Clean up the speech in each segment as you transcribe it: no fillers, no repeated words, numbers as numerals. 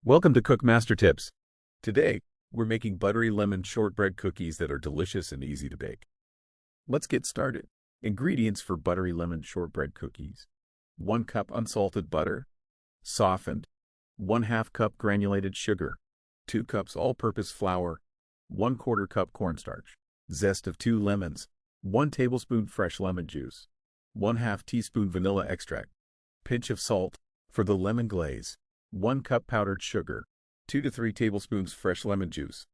Welcome to Cook Master Tips. Today, we're making buttery lemon shortbread cookies that are delicious and easy to bake. Let's get started. Ingredients for buttery lemon shortbread cookies: 1 cup unsalted butter, softened, 1/2 cup granulated sugar, 2 cups all-purpose flour, 1/4 cup cornstarch, zest of 2 lemons, 1 tablespoon fresh lemon juice, 1/2 teaspoon vanilla extract, pinch of salt. For the lemon glaze, 1 cup powdered sugar, 2 to 3 tablespoons fresh lemon juice,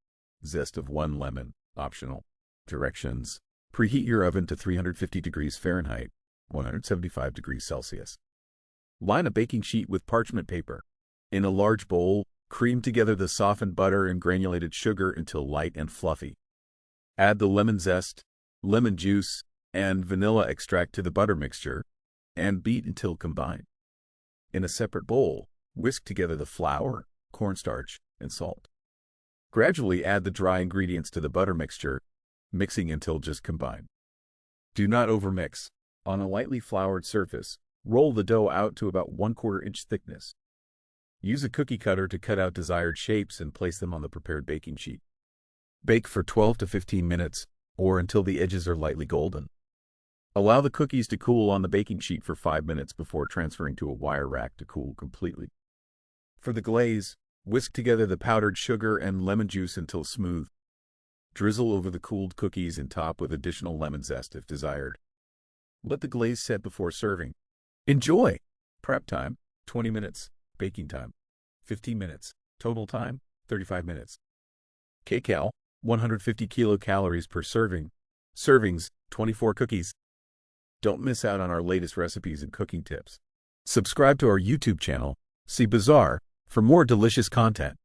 zest of 1 lemon, optional. Directions: preheat your oven to 350 degrees Fahrenheit, 175 degrees Celsius. Line a baking sheet with parchment paper. In a large bowl, cream together the softened butter and granulated sugar until light and fluffy. Add the lemon zest, lemon juice, and vanilla extract to the butter mixture, and beat until combined. In a separate bowl, whisk together the flour, cornstarch, and salt. Gradually add the dry ingredients to the butter mixture, mixing until just combined. Do not overmix. On a lightly floured surface, roll the dough out to about 1/4 inch thickness. Use a cookie cutter to cut out desired shapes and place them on the prepared baking sheet. Bake for 12 to 15 minutes, or until the edges are lightly golden. Allow the cookies to cool on the baking sheet for 5 minutes before transferring to a wire rack to cool completely. For the glaze, whisk together the powdered sugar and lemon juice until smooth. Drizzle over the cooled cookies and top with additional lemon zest if desired. Let the glaze set before serving. Enjoy! Prep time, 20 minutes. Baking time, 15 minutes. Total time, 35 minutes. Kcal, 150 kilocalories per serving. Servings, 24 cookies. Don't miss out on our latest recipes and cooking tips. Subscribe to our YouTube channel, See Bazaar, for more delicious content.